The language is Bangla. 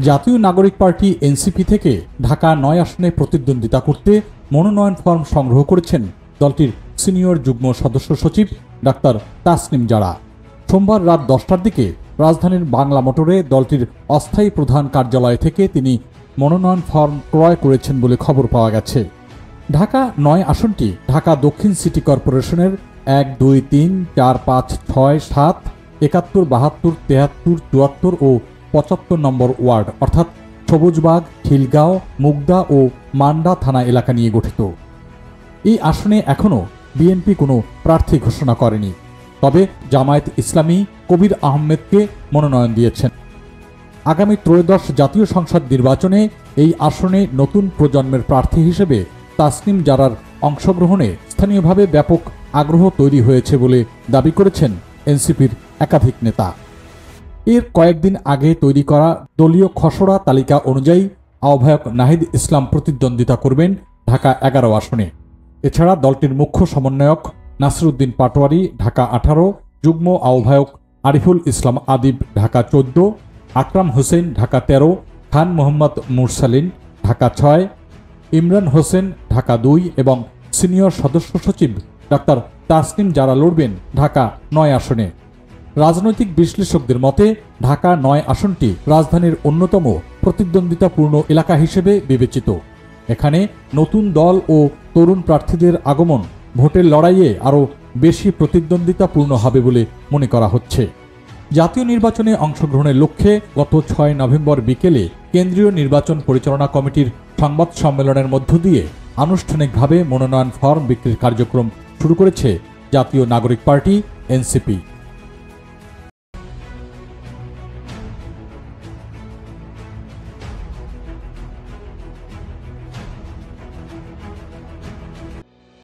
জাতীয় নাগরিক পার্টি এনসিপি থেকে ঢাকা ৯ আসনে প্রতিদ্বন্দ্বিতা করতে মনোনয়ন ফর্ম সংগ্রহ করেছেন দলটির সিনিয়র যুগ্ম সদস্য সচিব ডাক্তার তাসনিম জারা। সোমবার রাত 10টার দিকে রাজধানীর বাংলা মোটরে দলটির অস্থায়ী প্রধান কার্যালয় থেকে তিনি মনোনয়ন ফর্ম ক্রয় করেছেন বলে খবর পাওয়া গেছে। ঢাকা ৯ আসনটি ঢাকা দক্ষিণ সিটি কর্পোরেশনের ১, ২, ৩, ৪, ৫, ৬, ৭, ৭১, ৭২, ৭৩, ৭৪ ও ৭৫ নম্বর ওয়ার্ড অর্থাৎ সবুজবাগ, খিলগাঁও, মুগদা ও মান্ডা থানা এলাকা নিয়ে গঠিত। এই আসনে এখনও বিএনপি কোনো প্রার্থী ঘোষণা করেনি, তবে জামায়াত ইসলামী কবির আহমেদকে মনোনয়ন দিয়েছেন। আগামী ত্রয়োদশ জাতীয় সংসদ নির্বাচনে এই আসনে নতুন প্রজন্মের প্রার্থী হিসেবে তাসনিম জারার অংশগ্রহণে স্থানীয়ভাবে ব্যাপক আগ্রহ তৈরি হয়েছে বলে দাবি করেছেন এনসিপির একাধিক নেতা। এর কয়েকদিন আগে তৈরি করা দলীয় খসড়া তালিকা অনুযায়ী আহ্বায়ক নাহিদ ইসলাম প্রতিদ্বন্দ্বিতা করবেন ঢাকা ১১ আসনে। এছাড়া দলটির মুখ্য সমন্বয়ক নাসিরউদ্দিন পাটোয়ারি ঢাকা ১৮, যুগ্ম আহ্বায়ক আরিফুল ইসলাম আদিব ঢাকা ১৪, আকরাম হোসেন ঢাকা ১৩, খান মোহাম্মদ মুরসালিন ঢাকা ৬, ইমরান হোসেন ঢাকা ২ এবং সিনিয়র সদস্য সচিব ডাক্তার তাসনিম জারা লড়বেন ঢাকা ৯ আসনে। রাজনৈতিক বিশ্লেষকদের মতে ঢাকা ৯ আসনটি রাজধানীর অন্যতম প্রতিদ্বন্দ্বিতাপূর্ণ এলাকা হিসেবে বিবেচিত। এখানে নতুন দল ও তরুণ প্রার্থীদের আগমন ভোটের লড়াইয়ে আরও বেশি প্রতিদ্বন্দ্বিতাপূর্ণ হবে বলে মনে করা হচ্ছে। জাতীয় নির্বাচনে অংশগ্রহণের লক্ষ্যে গত ৬ নভেম্বর বিকেলে কেন্দ্রীয় নির্বাচন পরিচালনা কমিটির সংবাদ সম্মেলনের মধ্য দিয়ে আনুষ্ঠানিকভাবে মনোনয়ন ফর্ম বিক্রির কার্যক্রম শুরু করেছে জাতীয় নাগরিক পার্টি এনসিপি।